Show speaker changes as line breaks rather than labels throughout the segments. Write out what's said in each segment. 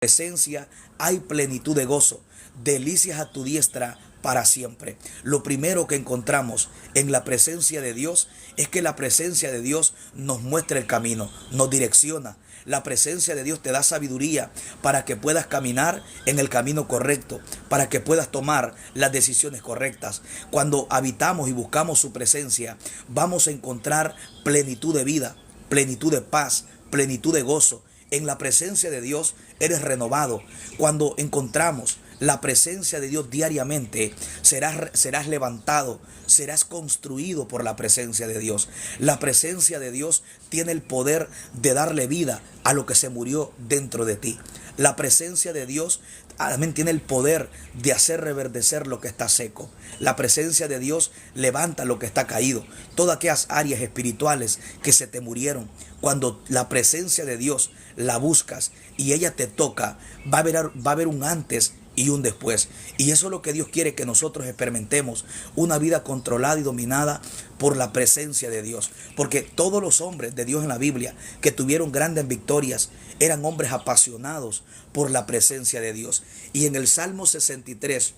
presencia hay plenitud de gozo, delicias a tu diestra para siempre. Lo primero que encontramos en la presencia de Dios es que la presencia de Dios nos muestra el camino, nos direcciona. La presencia de Dios te da sabiduría para que puedas caminar en el camino correcto, para que puedas tomar las decisiones correctas. Cuando habitamos y buscamos su presencia, vamos a encontrar plenitud de vida, plenitud de paz, plenitud de gozo. En la presencia de Dios eres renovado. Cuando encontramos la presencia de Dios diariamente, serás levantado, serás construido por la presencia de Dios. La presencia de Dios tiene el poder de darle vida a lo que se murió dentro de ti. La presencia de Dios también tiene el poder de hacer reverdecer lo que está seco. La presencia de Dios levanta lo que está caído. Todas aquellas áreas espirituales que se te murieron, cuando la presencia de Dios la buscas y ella te toca, va a haber un antes y un después. Y eso es lo que Dios quiere que nosotros experimentemos, una vida controlada y dominada por la presencia de Dios. Porque todos los hombres de Dios en la Biblia que tuvieron grandes victorias eran hombres apasionados por la presencia de Dios. Y en el Salmo 63,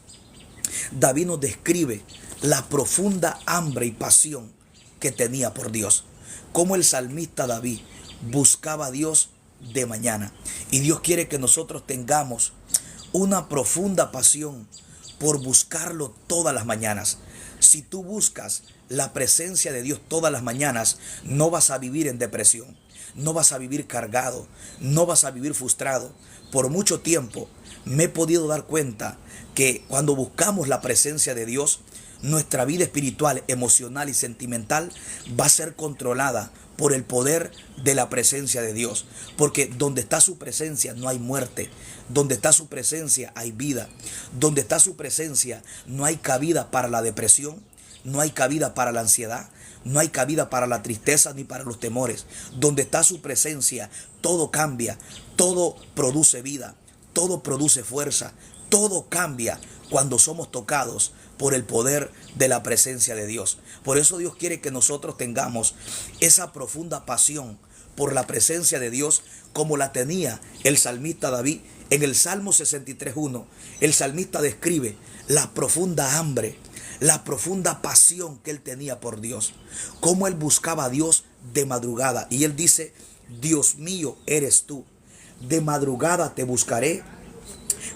David nos describe la profunda hambre y pasión que tenía por Dios. Como el salmista David buscaba a Dios de mañana. Y Dios quiere que nosotros tengamos una profunda pasión por buscarlo todas las mañanas. Si tú buscas la presencia de Dios todas las mañanas, no vas a vivir en depresión, no vas a vivir cargado, no vas a vivir frustrado. Por mucho tiempo me he podido dar cuenta que cuando buscamos la presencia de Dios, nuestra vida espiritual, emocional y sentimental va a ser controlada por el poder de la presencia de Dios. Porque donde está su presencia no hay muerte. Donde está su presencia hay vida. Donde está su presencia no hay cabida para la depresión, no hay cabida para la ansiedad, no hay cabida para la tristeza ni para los temores. Donde está su presencia todo cambia, todo produce vida, todo produce fuerza, todo cambia cuando somos tocados por el poder de la presencia de Dios. Por eso Dios quiere que nosotros tengamos esa profunda pasión por la presencia de Dios, como la tenía el salmista David. En el Salmo 63:1, el salmista describe la profunda hambre, la profunda pasión que él tenía por Dios, cómo él buscaba a Dios de madrugada. Y él dice: Dios mío eres tú, de madrugada te buscaré,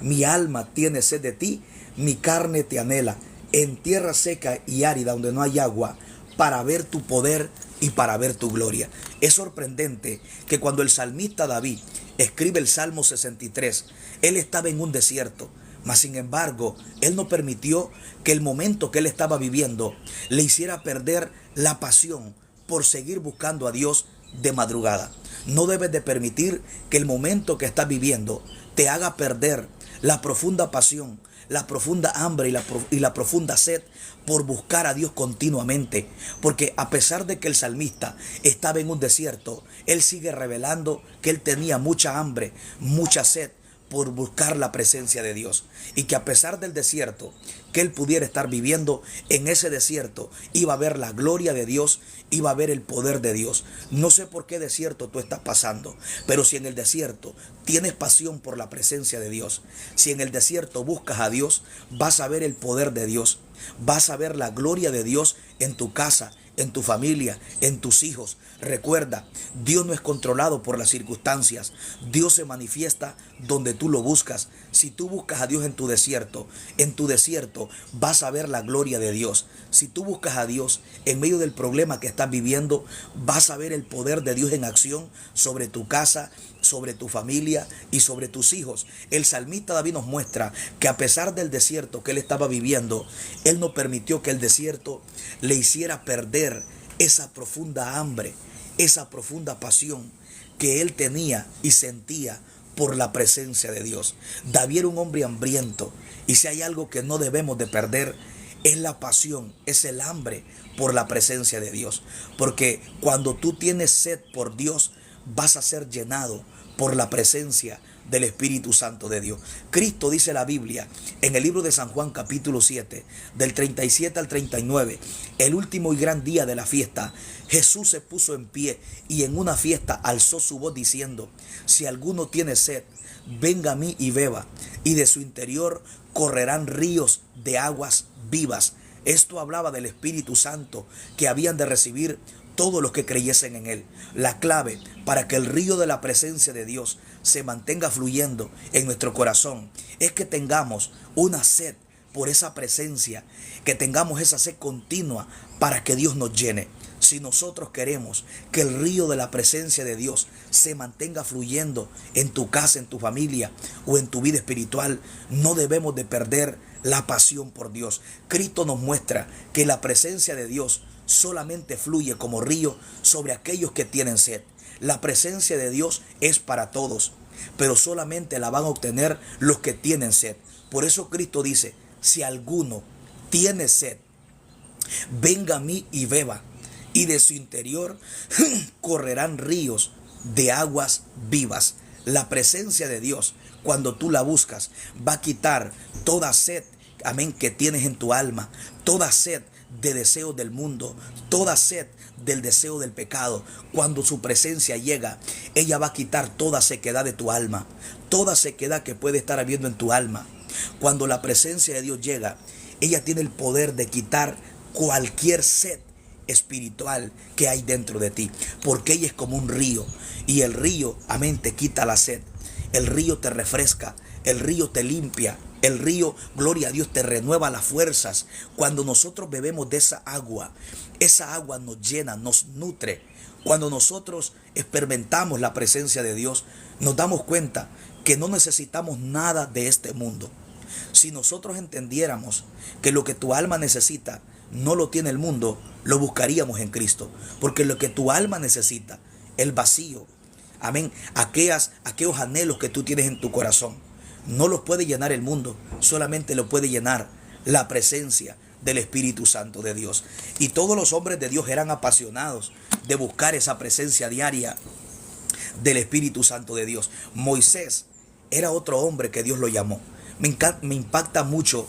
mi alma tiene sed de ti, mi carne te anhela, en tierra seca y árida donde no hay agua, para ver tu poder y para ver tu gloria. Es sorprendente que cuando el salmista David escribe el Salmo 63, él estaba en un desierto, mas sin embargo, él no permitió que el momento que él estaba viviendo le hiciera perder la pasión por seguir buscando a Dios de madrugada. No debes de permitir que el momento que estás viviendo te haga perder la profunda pasión, la profunda hambre y la profunda sed por buscar a Dios continuamente. Porque a pesar de que el salmista estaba en un desierto, él sigue revelando que él tenía mucha hambre, mucha sed por buscar la presencia de Dios. Y que a pesar del desierto que él pudiera estar viviendo, en ese desierto iba a ver la gloria de Dios, iba a ver el poder de Dios. No sé por qué desierto tú estás pasando, pero si en el desierto tienes pasión por la presencia de Dios, si en el desierto buscas a Dios, vas a ver el poder de Dios, vas a ver la gloria de Dios en tu casa, en tu familia, en tus hijos. Recuerda, Dios no es controlado por las circunstancias. Dios se manifiesta donde tú lo buscas. Si tú buscas a Dios en tu desierto vas a ver la gloria de Dios. Si tú buscas a Dios en medio del problema que estás viviendo, vas a ver el poder de Dios en acción sobre tu casa, sobre tu familia y sobre tus hijos. El salmista David nos muestra que a pesar del desierto que él estaba viviendo, él no permitió que el desierto le hiciera perder esa profunda hambre, esa profunda pasión que él tenía y sentía por la presencia de Dios. David era un hombre hambriento, y si hay algo que no debemos de perder, es la pasión, es el hambre por la presencia de Dios. Porque cuando tú tienes sed por Dios, vas a ser llenado por la presencia del Espíritu Santo de Dios. Cristo, dice la Biblia en el libro de San Juan capítulo 7, del 37 al 39, el último y gran día de la fiesta, Jesús se puso en pie y en una fiesta alzó su voz diciendo: si alguno tiene sed, venga a mí y beba, y de su interior correrán ríos de aguas vivas. Esto hablaba del Espíritu Santo que habían de recibir todos los que creyesen en Él. La clave para que el río de la presencia de Dios se mantenga fluyendo en nuestro corazón es que tengamos una sed por esa presencia, que tengamos esa sed continua para que Dios nos llene. Si nosotros queremos que el río de la presencia de Dios se mantenga fluyendo en tu casa, en tu familia o en tu vida espiritual, no debemos de perder la pasión por Dios. Cristo nos muestra que la presencia de Dios solamente fluye como río sobre aquellos que tienen sed. La presencia de Dios es para todos, pero solamente la van a obtener los que tienen sed. Por eso Cristo dice, si alguno tiene sed, venga a mí y beba, y de su interior correrán ríos de aguas vivas. La presencia de Dios, cuando tú la buscas, va a quitar toda sed, amén, que tienes en tu alma, toda sed de deseos del mundo, toda sed del deseo del pecado. Cuando su presencia llega, ella va a quitar toda sequedad de tu alma, toda sequedad que puede estar habiendo en tu alma. Cuando la presencia de Dios llega, ella tiene el poder de quitar cualquier sed espiritual que hay dentro de ti, porque ella es como un río, y el río, amén, te quita la sed, el río te refresca, el río te limpia, el río, gloria a Dios, te renueva las fuerzas. Cuando nosotros bebemos de esa agua nos llena, nos nutre. Cuando nosotros experimentamos la presencia de Dios, nos damos cuenta que no necesitamos nada de este mundo. Si nosotros entendiéramos que lo que tu alma necesita no lo tiene el mundo, lo buscaríamos en Cristo. Porque lo que tu alma necesita, el vacío, amén, aquellos anhelos que tú tienes en tu corazón, no los puede llenar el mundo, solamente lo puede llenar la presencia del Espíritu Santo de Dios. Y todos los hombres de Dios eran apasionados de buscar esa presencia diaria del Espíritu Santo de Dios. Moisés era otro hombre que Dios lo llamó. Me impacta mucho,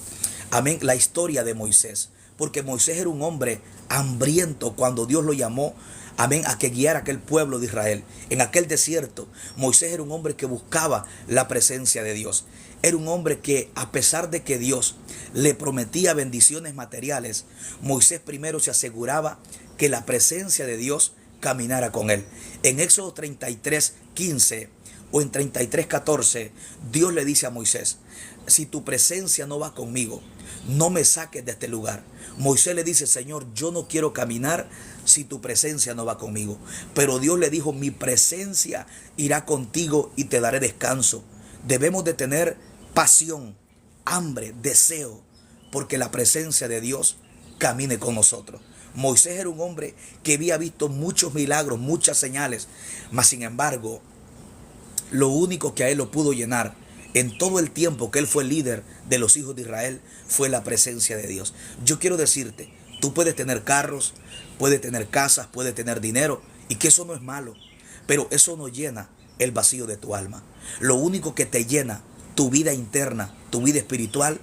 amén, la historia de Moisés, porque Moisés era un hombre hambriento cuando Dios lo llamó, amén, a que guiara a aquel pueblo de Israel. En aquel desierto, Moisés era un hombre que buscaba la presencia de Dios. Era un hombre que, a pesar de que Dios le prometía bendiciones materiales, Moisés primero se aseguraba que la presencia de Dios caminara con él. En Éxodo 33:15 o en 33:14, Dios le dice a Moisés, si tu presencia no va conmigo, no me saques de este lugar. Moisés le dice, Señor, yo no quiero caminar si tu presencia no va conmigo. Pero Dios le dijo, mi presencia irá contigo y te daré descanso. Debemos de tener pasión, hambre, deseo, porque la presencia de Dios camine con nosotros. Moisés era un hombre que había visto muchos milagros, muchas señales, mas sin embargo, lo único que a él lo pudo llenar en todo el tiempo que él fue líder de los hijos de Israel fue la presencia de Dios. Yo quiero decirte, tú puedes tener carros, puedes tener casas, puedes tener dinero, y que eso no es malo, pero eso no llena el vacío de tu alma. Lo único que te llena tu vida interna, tu vida espiritual,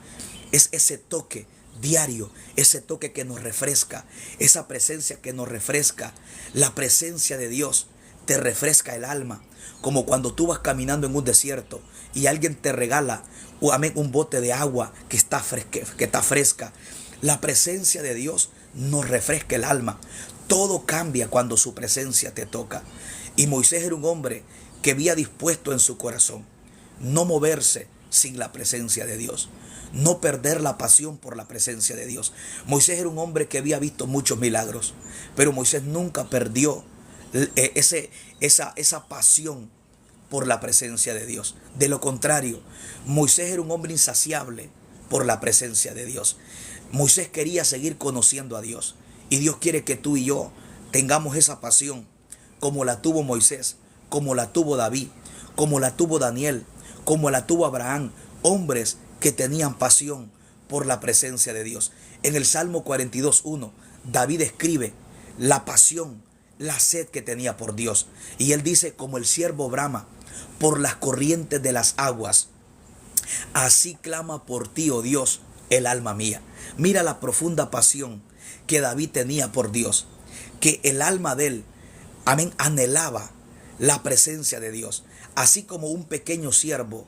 es ese toque diario, ese toque que nos refresca, esa presencia que nos refresca. La presencia de Dios te refresca el alma, como cuando tú vas caminando en un desierto y alguien te regala un bote de agua que está fresca. La presencia de Dios nos refresca el alma. Todo cambia cuando su presencia te toca. Y Moisés era un hombre que había dispuesto en su corazón no moverse sin la presencia de Dios, no perder la pasión por la presencia de Dios. Moisés era un hombre que había visto muchos milagros, pero Moisés nunca perdió esa pasión por la presencia de Dios. De lo contrario, Moisés era un hombre insaciable por la presencia de Dios. Moisés quería seguir conociendo a Dios, y Dios quiere que tú y yo tengamos esa pasión como la tuvo Moisés, como la tuvo David, como la tuvo Daniel, como la tuvo Abraham, hombres que tenían pasión por la presencia de Dios. En el Salmo 42:1, David escribe la pasión, la sed que tenía por Dios. Y él dice, como el siervo brama por las corrientes de las aguas, así clama por ti, oh Dios, el alma mía. Mira la profunda pasión que David tenía por Dios, que el alma de él, amén, anhelaba la presencia de Dios, así como un pequeño ciervo,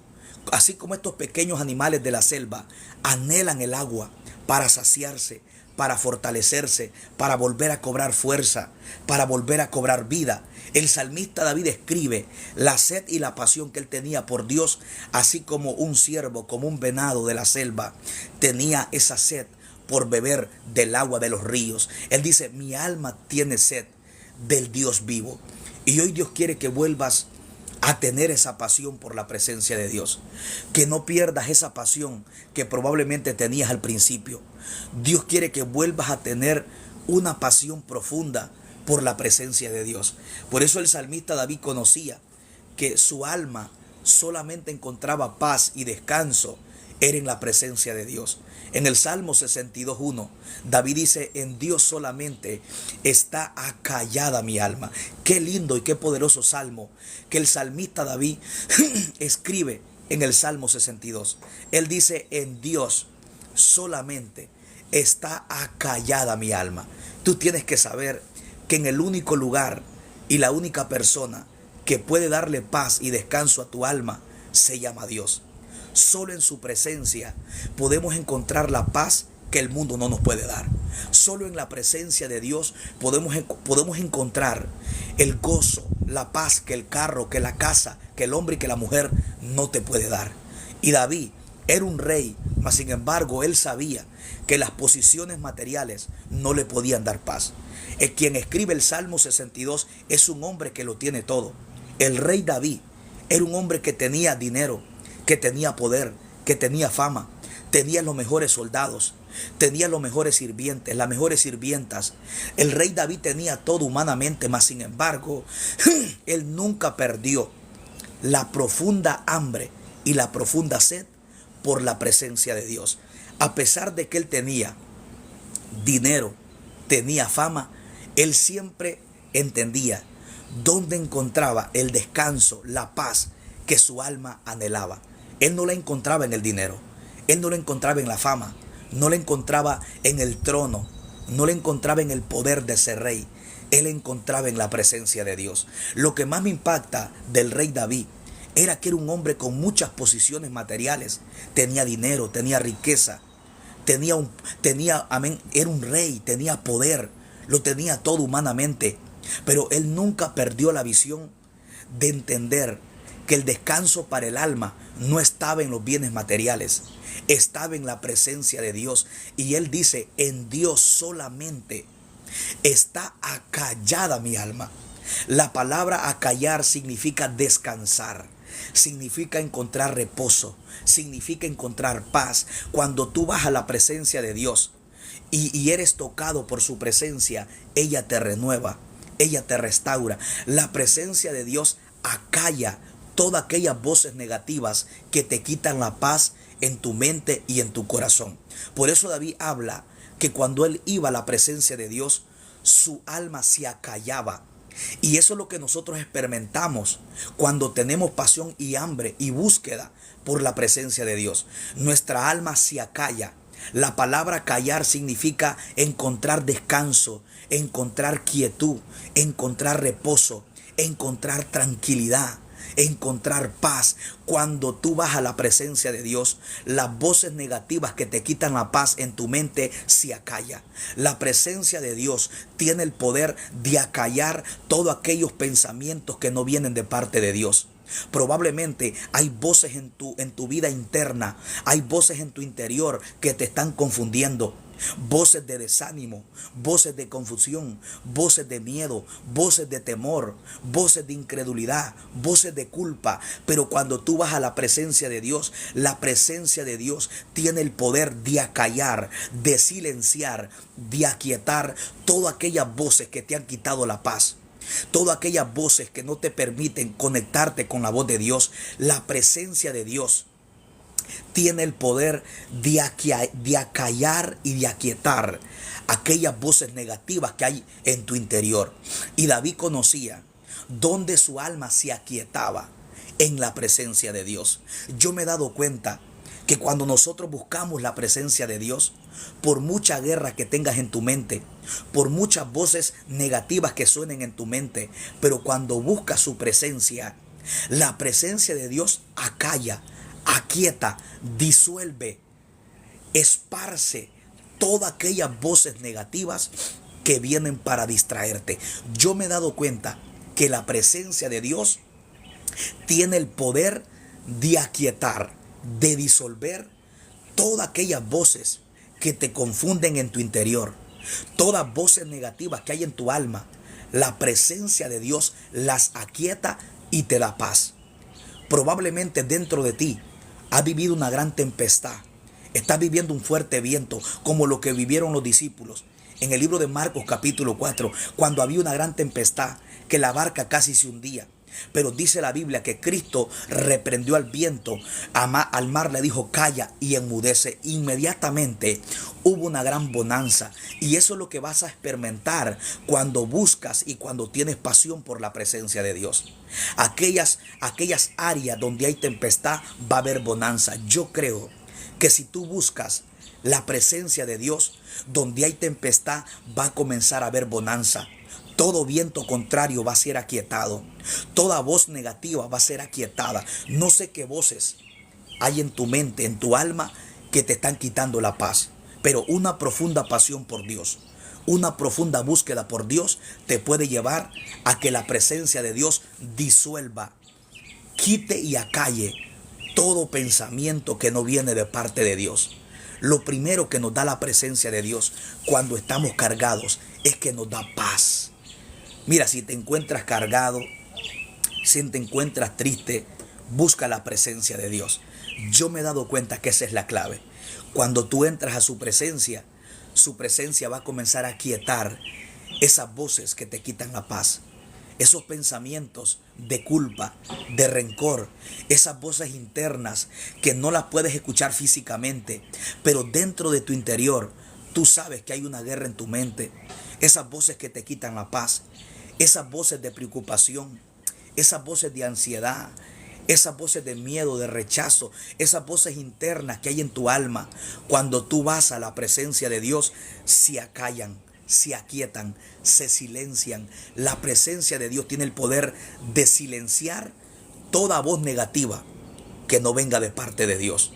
así como estos pequeños animales de la selva anhelan el agua para saciarse, para fortalecerse, para volver a cobrar fuerza, para volver a cobrar vida. El salmista David escribe la sed y la pasión que él tenía por Dios, así como un ciervo, como un venado de la selva, tenía esa sed por beber del agua de los ríos. Él dice, mi alma tiene sed del Dios vivo. Y hoy Dios quiere que vuelvas a tener esa pasión por la presencia de Dios, que no pierdas esa pasión que probablemente tenías al principio. Dios quiere que vuelvas a tener una pasión profunda por la presencia de Dios. Por eso el salmista David conocía que su alma solamente encontraba paz y descanso era en la presencia de Dios. En el Salmo 62:1, David dice, en Dios solamente está acallada mi alma. Qué lindo y qué poderoso salmo que el salmista David escribe en el Salmo 62. Él dice, en Dios solamente está acallada mi alma. Tú tienes que saber que en el único lugar y la única persona que puede darle paz y descanso a tu alma se llama Dios. Solo en su presencia podemos encontrar la paz que el mundo no nos puede dar. Solo en la presencia de Dios podemos encontrar el gozo, la paz que el carro, que la casa, que el hombre y que la mujer no te puede dar. Y David era un rey, mas sin embargo él sabía que las posiciones materiales no le podían dar paz. Quien escribe el Salmo 62 es un hombre que lo tiene todo. El rey David era un hombre que tenía dinero, que tenía poder, que tenía fama, tenía los mejores soldados, tenía los mejores sirvientes, las mejores sirvientas. El rey David tenía todo humanamente, mas sin embargo, él nunca perdió la profunda hambre y la profunda sed por la presencia de Dios. A pesar de que él tenía dinero, tenía fama, él siempre entendía dónde encontraba el descanso, la paz que su alma anhelaba. Él no la encontraba en el dinero, él no la encontraba en la fama, no la encontraba en el trono, no la encontraba en el poder de ser rey. Él la encontraba en la presencia de Dios. Lo que más me impacta del rey David era que era un hombre con muchas posiciones materiales. Tenía dinero, tenía riqueza, era un rey, tenía poder, lo tenía todo humanamente. Pero él nunca perdió la visión de entender que el descanso para el alma no estaba en los bienes materiales, estaba en la presencia de Dios. Y él dice, en Dios solamente está acallada mi alma. La palabra acallar significa descansar, significa encontrar reposo, significa encontrar paz. Cuando tú vas a la presencia de Dios y eres tocado por su presencia, ella te renueva, ella te restaura. La presencia de Dios acalla todas aquellas voces negativas que te quitan la paz en tu mente y en tu corazón. Por eso David habla que cuando él iba a la presencia de Dios, su alma se acallaba. Y eso es lo que nosotros experimentamos cuando tenemos pasión y hambre y búsqueda por la presencia de Dios. Nuestra alma se acalla. La palabra callar significa encontrar descanso, encontrar quietud, encontrar reposo, encontrar tranquilidad, encontrar paz. Cuando tú vas a la presencia de Dios, las voces negativas que te quitan la paz en tu mente se acallan. La presencia de Dios tiene el poder de acallar todos aquellos pensamientos que no vienen de parte de Dios. Probablemente hay voces en tu vida interna, hay voces en tu interior que te están confundiendo. Voces de desánimo, voces de confusión, voces de miedo, voces de temor, voces de incredulidad, voces de culpa. Pero cuando tú vas a la presencia de Dios, la presencia de Dios tiene el poder de acallar, de silenciar, de aquietar todas aquellas voces que te han quitado la paz. Todas aquellas voces que no te permiten conectarte con la voz de Dios. La presencia de Dios tiene el poder de acallar y de aquietar aquellas voces negativas que hay en tu interior. Y David conocía dónde su alma se aquietaba, en la presencia de Dios. Yo me he dado cuenta que cuando nosotros buscamos la presencia de Dios, por mucha guerra que tengas en tu mente, por muchas voces negativas que suenen en tu mente, pero cuando buscas su presencia, La presencia de Dios acalla, aquieta, disuelve, esparce todas aquellas voces negativas que vienen para distraerte. Yo me he dado cuenta que la presencia de Dios tiene el poder de aquietar, de disolver todas aquellas voces que te confunden en tu interior, todas voces negativas que hay en tu alma. La presencia de Dios las aquieta y te da paz. Probablemente dentro de ti has vivido una gran tempestad. Estás viviendo un fuerte viento como lo que vivieron los discípulos. En el libro de Marcos capítulo 4, cuando había una gran tempestad, que la barca casi se hundía. Pero dice la Biblia que Cristo reprendió al viento, al mar le dijo calla y enmudece. Inmediatamente hubo una gran bonanza. Y eso es lo que vas a experimentar cuando buscas y cuando tienes pasión por la presencia de Dios. Aquellas áreas donde hay tempestad va a haber bonanza. Yo creo que si tú buscas la presencia de Dios, donde hay tempestad va a comenzar a haber bonanza. Todo viento contrario va a ser aquietado. Toda voz negativa va a ser aquietada. No sé qué voces hay en tu mente, en tu alma, que te están quitando la paz. Pero una profunda pasión por Dios, una profunda búsqueda por Dios te puede llevar a que la presencia de Dios disuelva, quite y acalle todo pensamiento que no viene de parte de Dios. Lo primero que nos da la presencia de Dios cuando estamos cargados es que nos da paz. Mira, si te encuentras cargado, si te encuentras triste, busca la presencia de Dios. Yo me he dado cuenta que esa es la clave. Cuando tú entras a su presencia va a comenzar a quietar esas voces que te quitan la paz. Esos pensamientos de culpa, de rencor, esas voces internas que no las puedes escuchar físicamente, pero dentro de tu interior tú sabes que hay una guerra en tu mente. Esas voces que te quitan la paz, esas voces de preocupación, esas voces de ansiedad, esas voces de miedo, de rechazo, esas voces internas que hay en tu alma, cuando tú vas a la presencia de Dios, se acallan, se aquietan, se silencian. La presencia de Dios tiene el poder de silenciar toda voz negativa que no venga de parte de Dios.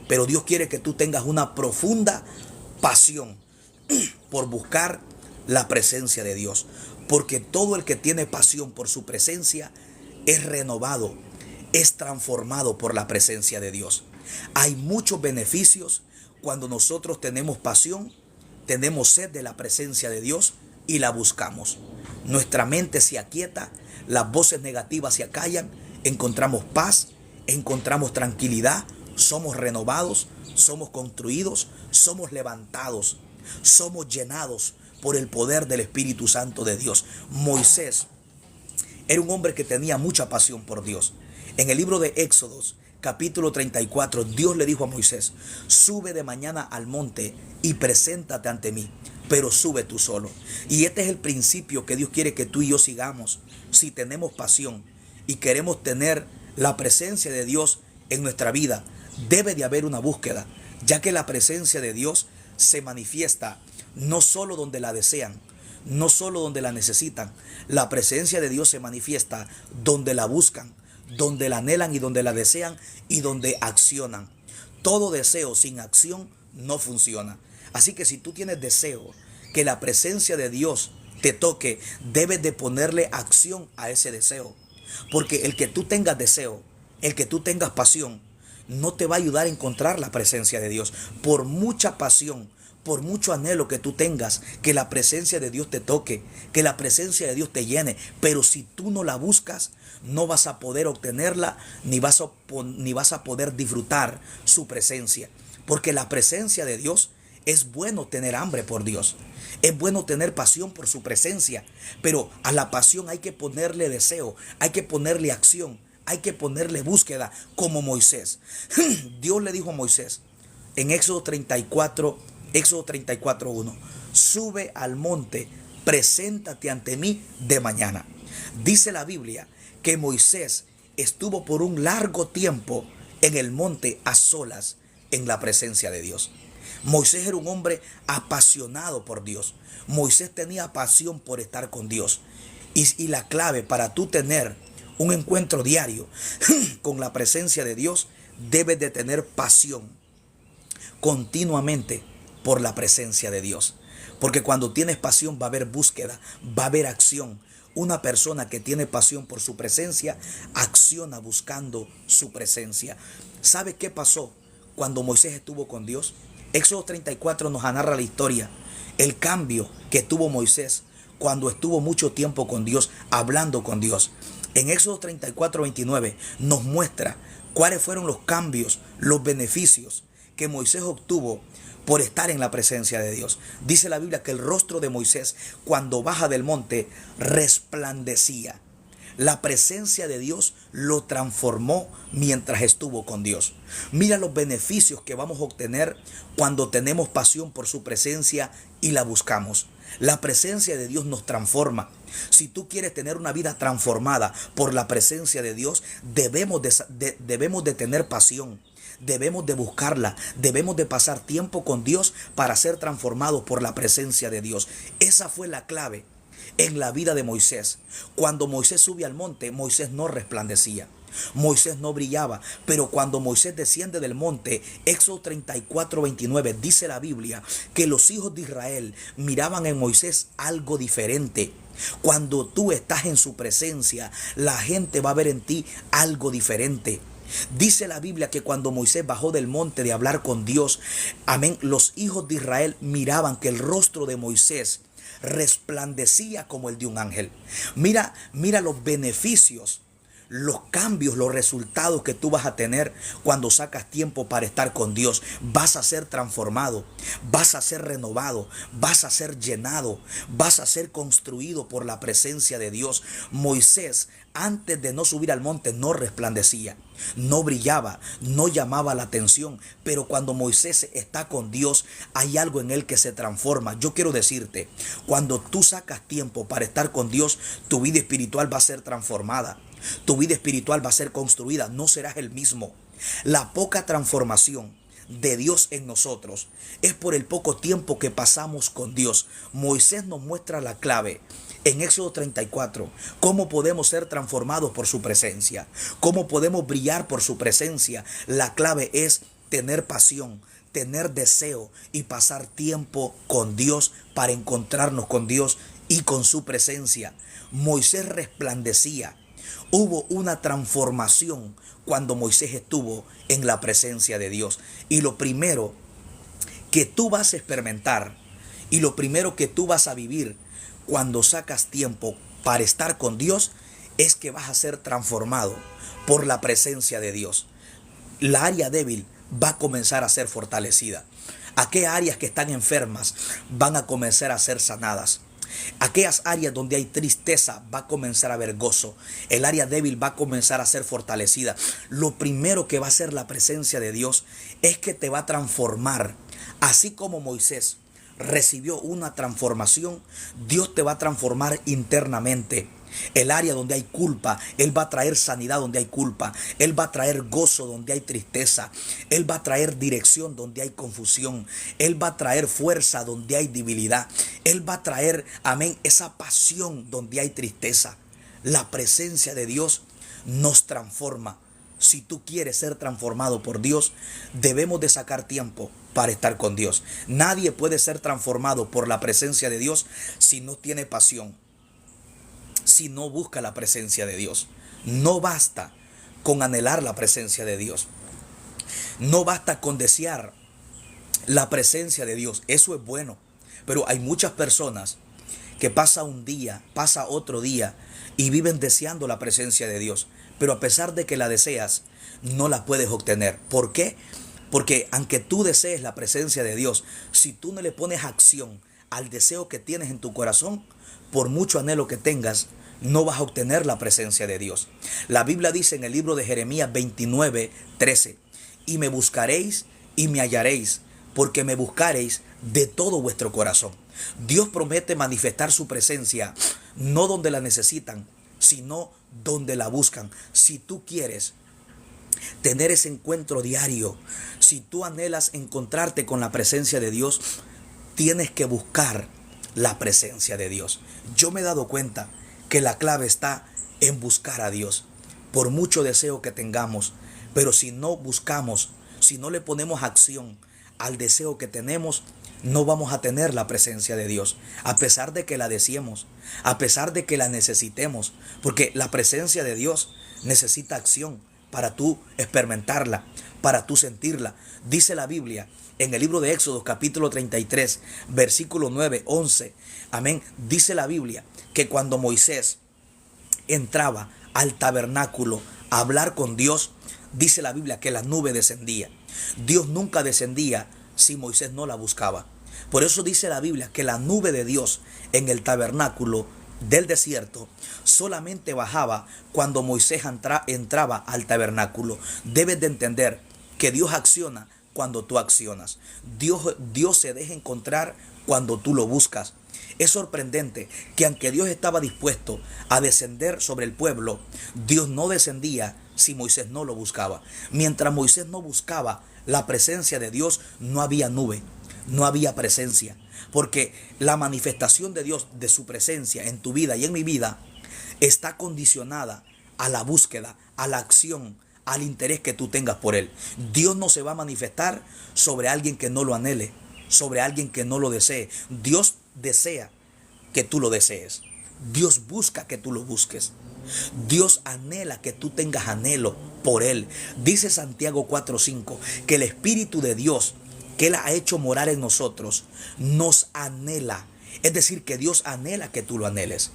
Pero Dios quiere que tú tengas una profunda pasión por buscar la presencia de Dios. Porque todo el que tiene pasión por su presencia es renovado, es transformado por la presencia de Dios. Hay muchos beneficios cuando nosotros tenemos pasión, tenemos sed de la presencia de Dios y la buscamos. Nuestra mente se aquieta, las voces negativas se acallan, encontramos paz, encontramos tranquilidad, somos renovados, somos construidos, somos levantados, somos llenados por el poder del Espíritu Santo de Dios. Moisés era un hombre que tenía mucha pasión por Dios. En el libro de Éxodos, capítulo 34, Dios le dijo a Moisés: sube de mañana al monte y preséntate ante mí, pero sube tú solo. Y este es el principio que Dios quiere que tú y yo sigamos. Si tenemos pasión y queremos tener la presencia de Dios en nuestra vida, debe de haber una búsqueda, ya que la presencia de Dios se manifiesta no solo donde la desean, no solo donde la necesitan. La presencia de Dios se manifiesta donde la buscan, donde la anhelan y donde la desean y donde accionan. Todo deseo sin acción no funciona. Así que si tú tienes deseo que la presencia de Dios te toque, debes de ponerle acción a ese deseo. Porque el que tú tengas deseo, el que tú tengas pasión, no te va a ayudar a encontrar la presencia de Dios. Por mucha pasión, por mucho anhelo que tú tengas, que la presencia de Dios te toque, que la presencia de Dios te llene, pero si tú no la buscas, no vas a poder obtenerla, ni vas a poder disfrutar su presencia. Porque la presencia de Dios, es bueno tener hambre por Dios, es bueno tener pasión por su presencia, pero a la pasión hay que ponerle deseo, hay que ponerle acción, hay que ponerle búsqueda, como Moisés. Dios le dijo a Moisés en Éxodo 34:1, sube al monte, preséntate ante mí de mañana. Dice la Biblia que Moisés estuvo por un largo tiempo en el monte a solas en la presencia de Dios. Moisés era un hombre apasionado por Dios. Moisés tenía pasión por estar con Dios. Y la clave para tú tener un encuentro diario con la presencia de Dios, debes de tener pasión continuamente por la presencia de Dios. Porque cuando tienes pasión va a haber búsqueda, va a haber acción. Una persona que tiene pasión por su presencia, acciona buscando su presencia. ¿Sabe qué pasó cuando Moisés estuvo con Dios? Éxodo 34 nos narra la historia, el cambio que tuvo Moisés cuando estuvo mucho tiempo con Dios, hablando con Dios. En Éxodo 34:29 nos muestra cuáles fueron los cambios, los beneficios que Moisés obtuvo por estar en la presencia de Dios. Dice la Biblia que el rostro de Moisés, cuando baja del monte, resplandecía. La presencia de Dios lo transformó mientras estuvo con Dios. Mira los beneficios que vamos a obtener cuando tenemos pasión por su presencia y la buscamos. La presencia de Dios nos transforma. Si tú quieres tener una vida transformada por la presencia de Dios, debemos de tener pasión. Debemos de buscarla, debemos de pasar tiempo con Dios para ser transformados por la presencia de Dios. Esa fue la clave en la vida de Moisés. Cuando Moisés sube al monte, Moisés no resplandecía, Moisés no brillaba, pero cuando Moisés desciende del monte, Éxodo 34:29, dice la Biblia que los hijos de Israel miraban en Moisés algo diferente. Cuando tú estás en su presencia, la gente va a ver en ti algo diferente. Dice la Biblia que cuando Moisés bajó del monte de hablar con Dios, amén, los hijos de Israel miraban que el rostro de Moisés resplandecía como el de un ángel. Mira los beneficios, los cambios, los resultados que tú vas a tener cuando sacas tiempo para estar con Dios. Vas a ser transformado, vas a ser renovado, vas a ser llenado, vas a ser construido por la presencia de Dios. Moisés, antes de no subir al monte, no resplandecía, no brillaba, no llamaba la atención, pero cuando Moisés está con Dios, hay algo en él que se transforma. Yo quiero decirte, cuando tú sacas tiempo para estar con Dios, tu vida espiritual va a ser transformada. Tu vida espiritual va a ser construida, no serás el mismo. La poca transformación de Dios en nosotros es por el poco tiempo que pasamos con Dios. Moisés nos muestra la clave en Éxodo 34, cómo podemos ser transformados por su presencia, cómo podemos brillar por su presencia. La clave es tener pasión, tener deseo y pasar tiempo con Dios para encontrarnos con Dios y con su presencia. Moisés resplandecía. Hubo una transformación cuando Moisés estuvo en la presencia de Dios. Y lo primero que tú vas a experimentar y lo primero que tú vas a vivir cuando sacas tiempo para estar con Dios es que vas a ser transformado por la presencia de Dios. La área débil va a comenzar a ser fortalecida. Aquellas áreas que están enfermas van a comenzar a ser sanadas. Aquellas áreas donde hay tristeza va a comenzar a haber gozo. El área débil va a comenzar a ser fortalecida. Lo primero que va a hacer la presencia de Dios es que te va a transformar. Así como Moisés recibió una transformación, Dios te va a transformar internamente. El área donde hay culpa, Él va a traer sanidad donde hay culpa. Él va a traer gozo donde hay tristeza. Él va a traer dirección donde hay confusión. Él va a traer fuerza donde hay debilidad. Él va a traer, amén, esa pasión donde hay tristeza. La presencia de Dios nos transforma. Si tú quieres ser transformado por Dios, debemos de sacar tiempo para estar con Dios. Nadie puede ser transformado por la presencia de Dios si no tiene pasión, si no busca la presencia de Dios. No basta con anhelar la presencia de Dios. No basta con desear la presencia de Dios. Eso es bueno. Pero hay muchas personas que pasa un día, pasa otro día y viven deseando la presencia de Dios. Pero a pesar de que la deseas, no la puedes obtener. ¿Por qué? Porque aunque tú desees la presencia de Dios, si tú no le pones acción al deseo que tienes en tu corazón, por mucho anhelo que tengas, no vas a obtener la presencia de Dios. La Biblia dice en el libro de Jeremías 29:13, y me buscaréis y me hallaréis, porque me buscaréis de todo vuestro corazón. Dios promete manifestar su presencia, no donde la necesitan, sino donde la buscan. Si tú quieres tener ese encuentro diario, si tú anhelas encontrarte con la presencia de Dios, tienes que buscar la presencia de Dios. Yo me he dado cuenta que la clave está en buscar a Dios. por mucho deseo que tengamos, pero si no buscamos, si no le ponemos acción al deseo que tenemos, no vamos a tener la presencia de Dios, a pesar de que la deseemos, a pesar de que la necesitemos, porque la presencia de Dios necesita acción para tú experimentarla, para tú sentirla. Dice la Biblia en el libro de Éxodo capítulo 33, versículo 9, 11, amén, dice la Biblia que cuando Moisés entraba al tabernáculo a hablar con Dios, dice la Biblia que la nube descendía. Dios nunca descendía si Moisés no la buscaba. Por eso dice la Biblia que la nube de Dios en el tabernáculo del desierto solamente bajaba cuando Moisés entraba al tabernáculo. Debes de entender que Dios acciona cuando tú accionas. Dios se deja encontrar cuando tú lo buscas. Es sorprendente que aunque Dios estaba dispuesto a descender sobre el pueblo, Dios no descendía si Moisés no lo buscaba. Mientras Moisés no buscaba la presencia de Dios, no había nube, no había presencia. Porque la manifestación de Dios, de su presencia en tu vida y en mi vida, está condicionada a la búsqueda, a la acción, al interés que tú tengas por Él. Dios no se va a manifestar sobre alguien que no lo anhele, sobre alguien que no lo desee. Dios desea que tú lo desees. Dios busca que tú lo busques. Dios anhela que tú tengas anhelo por Él. Dice Santiago 4:5 que el Espíritu de Dios que Él ha hecho morar en nosotros nos anhela. Es decir, que Dios anhela que tú lo anheles.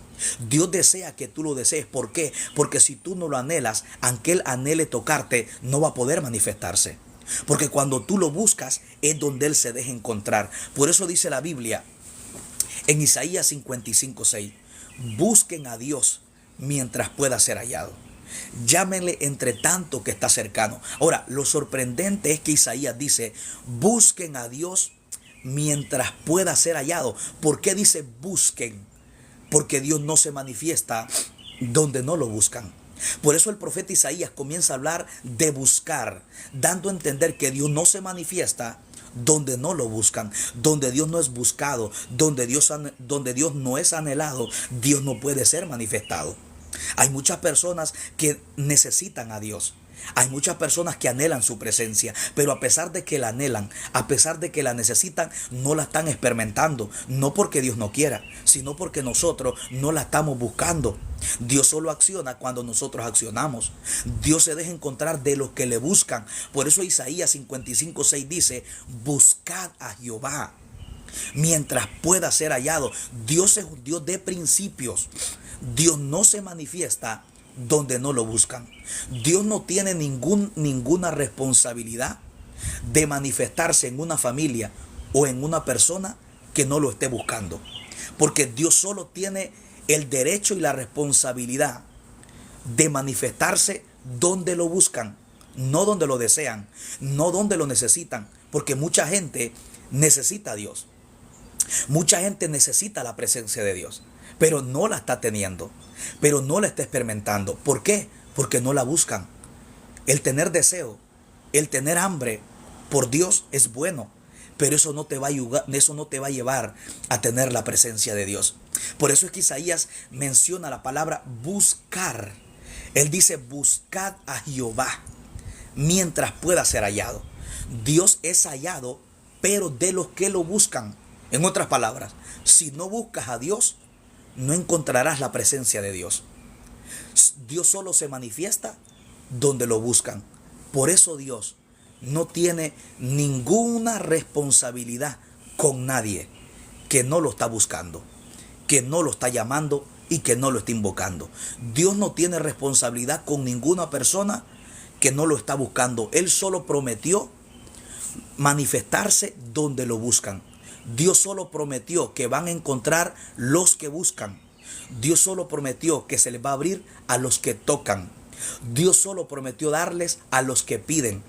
Dios desea que tú lo desees. ¿Por qué? Porque si tú no lo anhelas, aunque Él anhele tocarte, no va a poder manifestarse. Porque cuando tú lo buscas es donde Él se deja encontrar. Por eso dice la Biblia en Isaías 55:6, busquen a Dios mientras pueda ser hallado. Llámenle entre tanto que está cercano. Ahora, lo sorprendente es que Isaías dice, busquen a Dios mientras pueda ser hallado. ¿Por qué dice busquen? Porque Dios no se manifiesta donde no lo buscan. Por eso el profeta Isaías comienza a hablar de buscar, dando a entender que Dios no se manifiesta donde no lo buscan, donde Dios no es buscado, donde Dios no es anhelado, Dios no puede ser manifestado. Hay muchas personas que necesitan a Dios. Hay muchas personas que anhelan su presencia, pero a pesar de que la anhelan, a pesar de que la necesitan, no la están experimentando. No porque Dios no quiera, sino porque nosotros no la estamos buscando. Dios solo acciona cuando nosotros accionamos. Dios se deja encontrar de los que le buscan. Por eso Isaías 55:6 dice, buscad a Jehová mientras pueda ser hallado. Dios es un Dios de principios. Dios no se manifiesta donde no lo buscan. Dios no tiene ninguna responsabilidad de manifestarse en una familia o en una persona que no lo esté buscando. Porque Dios solo tiene el derecho y la responsabilidad de manifestarse donde lo buscan, no donde lo desean, no donde lo necesitan. Porque mucha gente necesita a Dios. Mucha gente necesita la presencia de Dios, pero no la está teniendo, pero no la está experimentando. ¿Por qué? Porque no la buscan. El tener deseo, el tener hambre por Dios es bueno, pero eso no te va a ayudar, eso no te va a llevar a tener la presencia de Dios. Por eso es que Isaías menciona la palabra buscar. Él dice, buscad a Jehová mientras pueda ser hallado. Dios es hallado, pero de los que lo buscan. En otras palabras, si no buscas a Dios, no encontrarás la presencia de Dios. Dios solo se manifiesta donde lo buscan. Por eso Dios no tiene ninguna responsabilidad con nadie que no lo está buscando, que no lo está llamando y que no lo está invocando. Dios no tiene responsabilidad con ninguna persona que no lo está buscando. Él solo prometió manifestarse donde lo buscan. Dios solo prometió que van a encontrar los que buscan. Dios solo prometió que se les va a abrir a los que tocan. Dios solo prometió darles a los que piden.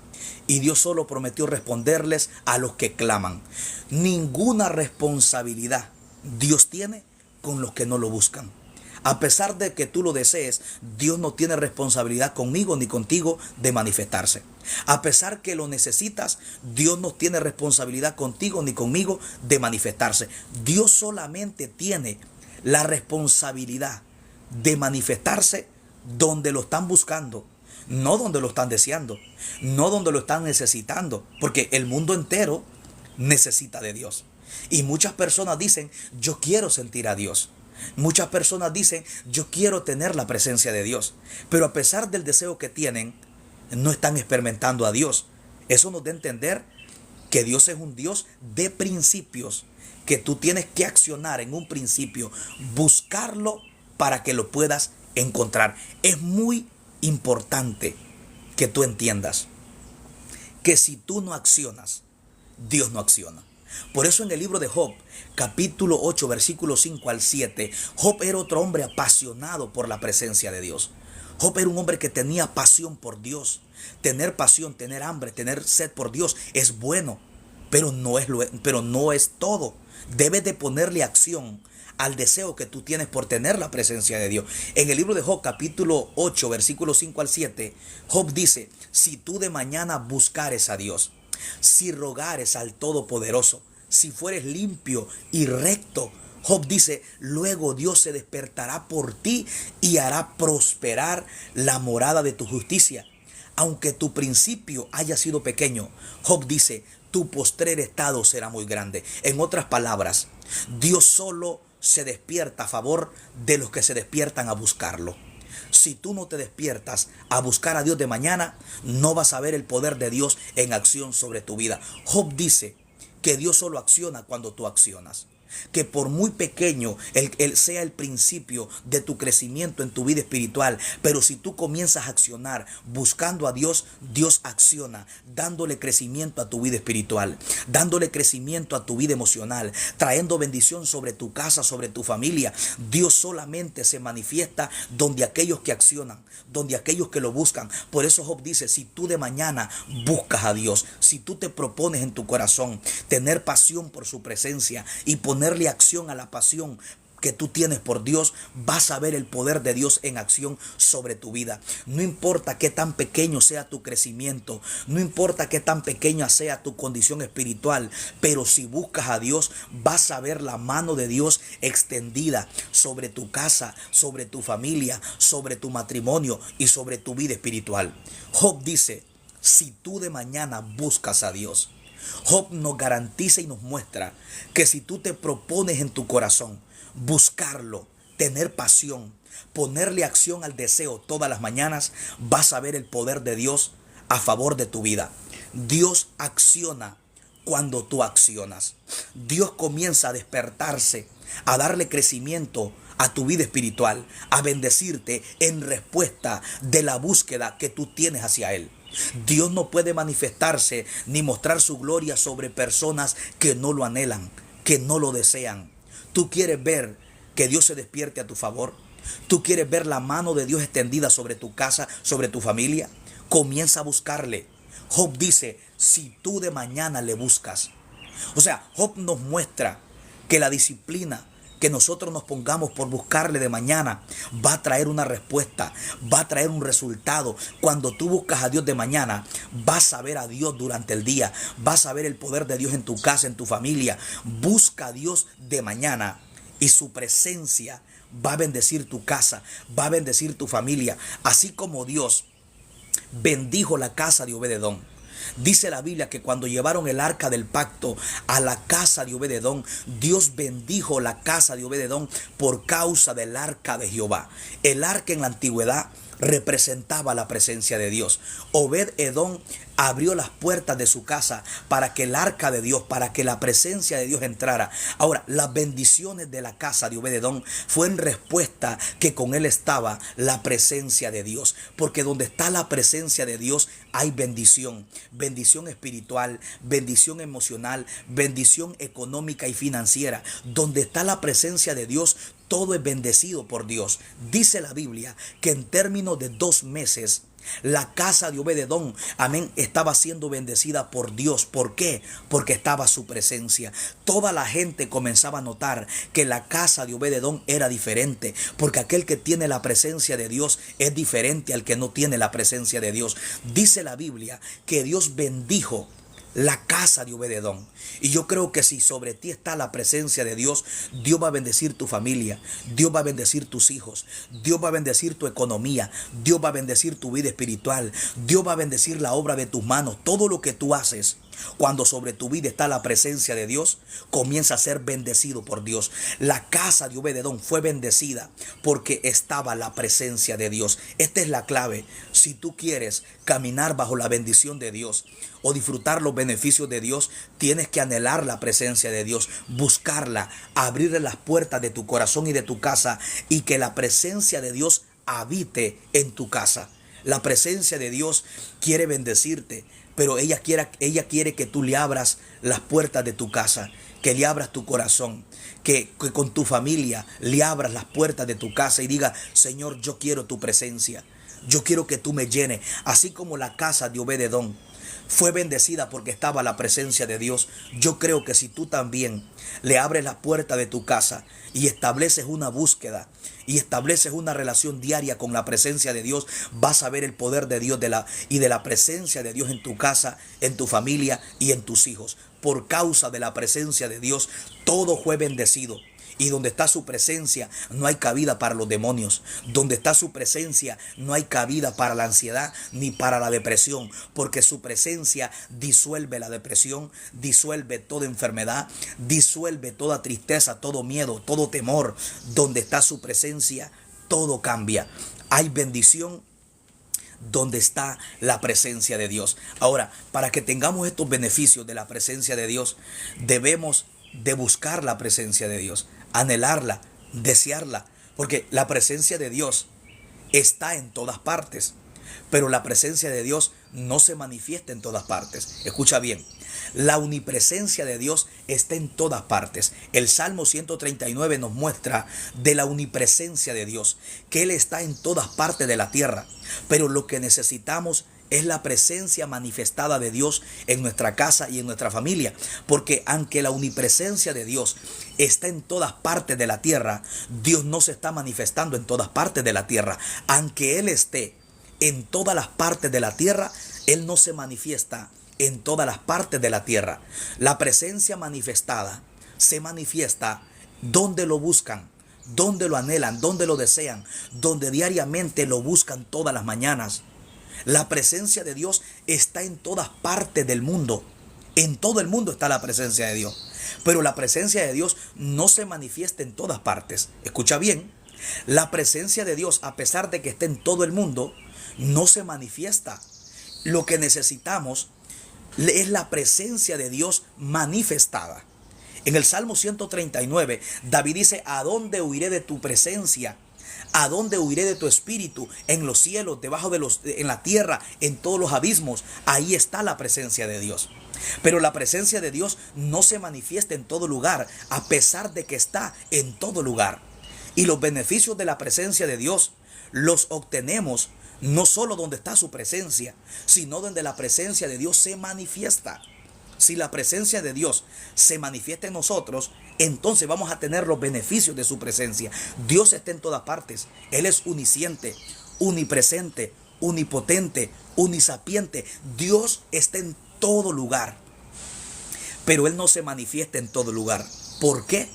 Y Dios solo prometió responderles a los que claman. Ninguna responsabilidad Dios tiene con los que no lo buscan. A pesar de que tú lo desees, Dios no tiene responsabilidad conmigo ni contigo de manifestarse. A pesar que lo necesitas, Dios no tiene responsabilidad contigo ni conmigo de manifestarse. Dios solamente tiene la responsabilidad de manifestarse donde lo están buscando, no donde lo están deseando, no donde lo están necesitando, porque el mundo entero necesita de Dios. Y muchas personas dicen, yo quiero sentir a Dios. Muchas personas dicen, yo quiero tener la presencia de Dios. Pero a pesar del deseo que tienen, no están experimentando a Dios. Eso nos da a entender que Dios es un Dios de principios, que tú tienes que accionar en un principio, buscarlo para que lo puedas encontrar. Es muy importante que tú entiendas que si tú no accionas, Dios no acciona. Por eso en el libro de Job, capítulo 8, versículo 5 al 7, Job era otro hombre apasionado por la presencia de Dios. Job era un hombre que tenía pasión por Dios. Tener pasión, tener hambre, tener sed por Dios es bueno, pero no es todo. Debes de ponerle acción al deseo que tú tienes por tener la presencia de Dios. En el libro de Job, capítulo 8, versículo 5 al 7, Job dice, si tú de mañana buscares a Dios, si rogares al Todopoderoso, si fueres limpio y recto, Job dice, luego Dios se despertará por ti y hará prosperar la morada de tu justicia. Aunque tu principio haya sido pequeño, Job dice, tu postrer estado será muy grande. En otras palabras, Dios solo se despierta a favor de los que se despiertan a buscarlo. Si tú no te despiertas a buscar a Dios de mañana, no vas a ver el poder de Dios en acción sobre tu vida. Job dice que Dios solo acciona cuando tú accionas. Que por muy pequeño sea el principio de tu crecimiento en tu vida espiritual, pero si tú comienzas a accionar buscando a Dios, Dios acciona, dándole crecimiento a tu vida espiritual, dándole crecimiento a tu vida emocional, trayendo bendición sobre tu casa, sobre tu familia. Dios solamente se manifiesta donde aquellos que accionan, donde aquellos que lo buscan. Por eso Job dice, si tú de mañana buscas a Dios, si tú te propones en tu corazón tener pasión por su presencia y ponerle acción a la pasión que tú tienes por Dios, vas a ver el poder de Dios en acción sobre tu vida. No importa qué tan pequeño sea tu crecimiento, no importa qué tan pequeña sea tu condición espiritual, pero si buscas a Dios, vas a ver la mano de Dios extendida sobre tu casa, sobre tu familia, sobre tu matrimonio y sobre tu vida espiritual. Job dice, si tú de mañana buscas a Dios, Job nos garantiza y nos muestra que si tú te propones en tu corazón buscarlo, tener pasión, ponerle acción al deseo todas las mañanas, vas a ver el poder de Dios a favor de tu vida. Dios acciona cuando tú accionas. Dios comienza a despertarse, a darle crecimiento a tu vida espiritual, a bendecirte en respuesta de la búsqueda que tú tienes hacia Él. Dios no puede manifestarse ni mostrar su gloria sobre personas que no lo anhelan, que no lo desean. ¿Tú quieres ver que Dios se despierte a tu favor? ¿Tú quieres ver la mano de Dios extendida sobre tu casa, sobre tu familia? Comienza a buscarle. Job dice, si tú de mañana le buscas. O sea, Job nos muestra que la disciplina que nosotros nos pongamos por buscarle de mañana va a traer una respuesta, va a traer un resultado. Cuando tú buscas a Dios de mañana, vas a ver a Dios durante el día, vas a ver el poder de Dios en tu casa, en tu familia. Busca a Dios de mañana y su presencia va a bendecir tu casa, va a bendecir tu familia, así como Dios bendijo la casa de Obed-Edom. Dice la Biblia que cuando llevaron el arca del pacto a la casa de Obed-Edom, Dios bendijo la casa de Obed-Edom por causa del arca de Jehová. El arca en la antigüedad representaba la presencia de Dios. Obed-Edom abrió las puertas de su casa para que el arca de Dios, para que la presencia de Dios entrara. Ahora, las bendiciones de la casa de Obed-Edom fue en respuesta que con él estaba la presencia de Dios. Porque donde está la presencia de Dios hay bendición. Bendición espiritual, bendición emocional, bendición económica y financiera. Donde está la presencia de Dios, todo es bendecido por Dios. Dice la Biblia que en términos de 2 meses, la casa de Obed-Edom, amén, estaba siendo bendecida por Dios. ¿Por qué? Porque estaba su presencia. Toda la gente comenzaba a notar que la casa de Obed-Edom era diferente, porque aquel que tiene la presencia de Dios es diferente al que no tiene la presencia de Dios. Dice la Biblia que Dios bendijo la casa de Obed-Edom. Y yo creo que si sobre ti está la presencia de Dios, Dios va a bendecir tu familia, Dios va a bendecir tus hijos, Dios va a bendecir tu economía, Dios va a bendecir tu vida espiritual, Dios va a bendecir la obra de tus manos. Todo lo que tú haces, cuando sobre tu vida está la presencia de Dios, comienza a ser bendecido por Dios. La casa de Obed-Edom fue bendecida porque estaba la presencia de Dios. Esta es la clave. Si tú quieres caminar bajo la bendición de Dios o disfrutar los beneficios de Dios, tienes que anhelar la presencia de Dios, buscarla, abrirle las puertas de tu corazón y de tu casa, y que la presencia de Dios habite en tu casa. La presencia de Dios quiere bendecirte, pero ella quiere que tú le abras las puertas de tu casa, que le abras tu corazón, que con tu familia le abras las puertas de tu casa y diga: Señor, yo quiero tu presencia, yo quiero que tú me llenes. Así como la casa de Obed-Edom fue bendecida porque estaba la presencia de Dios, yo creo que si tú también le abres la puerta de tu casa y estableces una búsqueda y estableces una relación diaria con la presencia de Dios, vas a ver el poder de Dios y de la presencia de Dios en tu casa, en tu familia y en tus hijos. Por causa de la presencia de Dios, todo fue bendecido. Y donde está su presencia no hay cabida para los demonios. Donde está su presencia no hay cabida para la ansiedad ni para la depresión. Porque su presencia disuelve la depresión, disuelve toda enfermedad, disuelve toda tristeza, todo miedo, todo temor. Donde está su presencia, todo cambia. Hay bendición donde está la presencia de Dios. Ahora, para que tengamos estos beneficios de la presencia de Dios, debemos de buscar la presencia de Dios, anhelarla, desearla, porque la presencia de Dios está en todas partes, pero la presencia de Dios no se manifiesta en todas partes. Escucha bien, la omnipresencia de Dios está en todas partes. El Salmo 139 nos muestra de la omnipresencia de Dios, que Él está en todas partes de la tierra, pero lo que necesitamos es la presencia manifestada de Dios en nuestra casa y en nuestra familia. Porque aunque la omnipresencia de Dios está en todas partes de la tierra, Dios no se está manifestando en todas partes de la tierra. Aunque Él esté en todas las partes de la tierra, Él no se manifiesta en todas las partes de la tierra. La presencia manifestada se manifiesta donde lo buscan, donde lo anhelan, donde lo desean, donde diariamente lo buscan todas las mañanas. La presencia de Dios está en todas partes del mundo. En todo el mundo está la presencia de Dios. Pero la presencia de Dios no se manifiesta en todas partes. Escucha bien. La presencia de Dios, a pesar de que esté en todo el mundo, no se manifiesta. Lo que necesitamos es la presencia de Dios manifestada. En el Salmo 139, David dice: ¿a dónde huiré de tu presencia? ¿A dónde huiré de tu espíritu? En los cielos, en la tierra, en todos los abismos. Ahí está la presencia de Dios. Pero la presencia de Dios no se manifiesta en todo lugar, a pesar de que está en todo lugar. Y los beneficios de la presencia de Dios los obtenemos no solo donde está su presencia, sino donde la presencia de Dios se manifiesta. Si la presencia de Dios se manifiesta en nosotros, entonces vamos a tener los beneficios de su presencia. Dios está en todas partes. Él es omnisciente, omnipresente, omnipotente, omnisapiente. Dios está en todo lugar, pero Él no se manifiesta en todo lugar. ¿Por qué?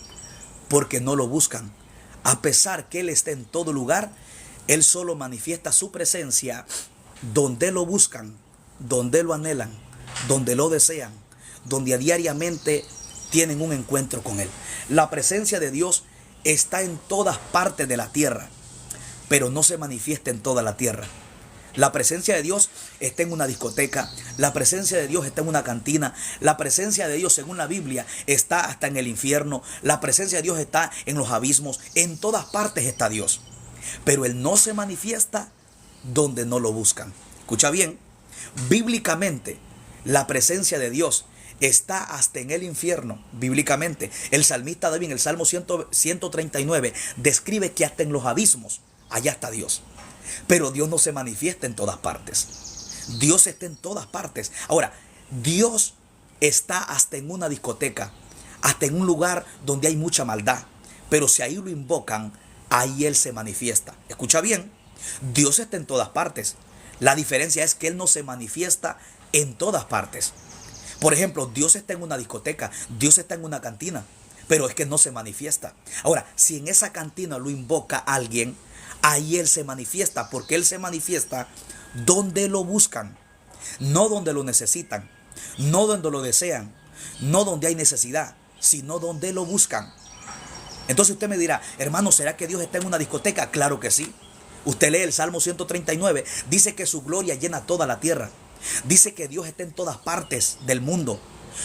Porque no lo buscan. A pesar que Él está en todo lugar, Él solo manifiesta su presencia donde lo buscan, donde lo anhelan, donde lo desean, donde diariamente tienen un encuentro con Él. La presencia de Dios está en todas partes de la tierra, pero no se manifiesta en toda la tierra. La presencia de Dios está en una discoteca, la presencia de Dios está en una cantina, la presencia de Dios, según la Biblia, está hasta en el infierno, la presencia de Dios está en los abismos, en todas partes está Dios. Pero Él no se manifiesta donde no lo buscan. Escucha bien, bíblicamente la presencia de Dios está hasta en el infierno. Bíblicamente, el salmista David en el Salmo 139 describe que hasta en los abismos allá está Dios. Pero Dios no se manifiesta en todas partes. Dios está en todas partes. Ahora, Dios está hasta en una discoteca, hasta en un lugar donde hay mucha maldad. Pero si ahí lo invocan, ahí Él se manifiesta. Escucha bien, Dios está en todas partes. La diferencia es que Él no se manifiesta en todas partes. Por ejemplo, Dios está en una discoteca, Dios está en una cantina, pero es que no se manifiesta. Ahora, si en esa cantina lo invoca alguien, ahí Él se manifiesta, porque Él se manifiesta donde lo buscan, no donde lo necesitan, no donde lo desean, no donde hay necesidad, sino donde lo buscan. Entonces usted me dirá, hermano, ¿será que Dios está en una discoteca? Claro que sí. Usted lee el Salmo 139, dice que su gloria llena toda la tierra. Dice que Dios está en todas partes del mundo.